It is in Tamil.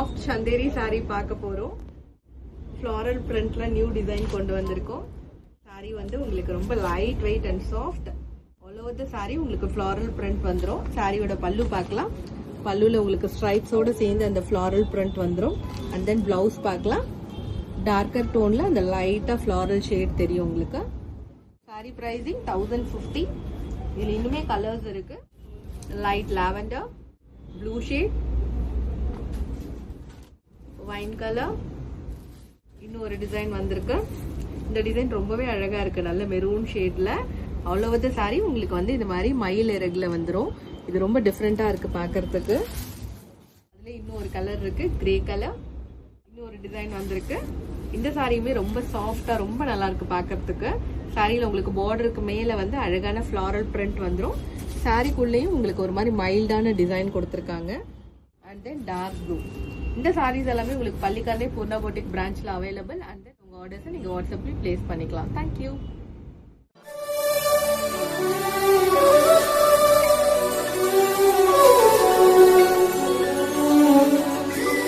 சாஃப்ட் சந்தேரி saree பார்க்க போறோம். ஃப்ளாரல் பிரிண்ட்ல நியூ டிசைன் கொண்டு வந்திருக்கோம். saree வந்து உங்களுக்கு ரொம்ப light weight and soft. All over the saree உங்களுக்கு ஃப்ளாரல் பிரிண்ட் வந்துரும். சாரியோட பல்லு பார்க்கலாம். பல்லுல உங்களுக்கு ஸ்ட்ரைப்ஸோட சேர்ந்து அந்த ஃப்ளாரல் பிரிண்ட் வந்துரும். அண்ட் தென் பிளவுஸ் பார்க்கலாம். டார்க்கர் டோன்ல அந்த லைட்டா ஃப்ளாரல் ஷேட் தெரியும் உங்களுக்கு. saree pricing 1050. இதுல இன்னுமே கலர்ஸ் இருக்கு. Light lavender, blue shade, wine colour, இன்னொரு டிசைன் வந்திருக்கு. இந்த டிசைன் ரொம்பவே அழகா இருக்கு. நல்ல மெரூன் ஷேட்ல ஆல் ஓவர் தி saree உங்களுக்கு வந்து இந்த மாதிரி மயில் இறகுல வந்துரும். இது ரொம்ப டிஃப்ரெண்டா இருக்கு பார்க்கிறதுக்கு. அதுல இன்னொரு கலர் இருக்கு, கிரே கலர். இன்னொரு டிசைன் வந்திருக்கு. இந்த சாரியுமே ரொம்ப சாஃப்டா ரொம்ப நல்லா இருக்கு பார்க்கிறதுக்கு. சாரியில உங்களுக்கு பார்டருக்கு மேல வந்து அழகான ஃப்ளாரல் பிரிண்ட் வந்துரும். சாரிக்குள்ளேயும் உங்களுக்கு ஒரு மாதிரி மைல்டான டிசைன் கொடுத்துருக்காங்க. And then dark blue. இந்த சாரீஸ் எல்லாமே உங்களுக்கு பள்ளிக்கரணை பூர்ணா பொட்டிக் பிரான்ச்ல அவைலபிள். அண்ட் தென் உங்க ஆர்டர்ஸை நீங்க வாட்ஸ்அப்ல பிளேஸ் பண்ணிக்கலாம். தேங்க்யூ.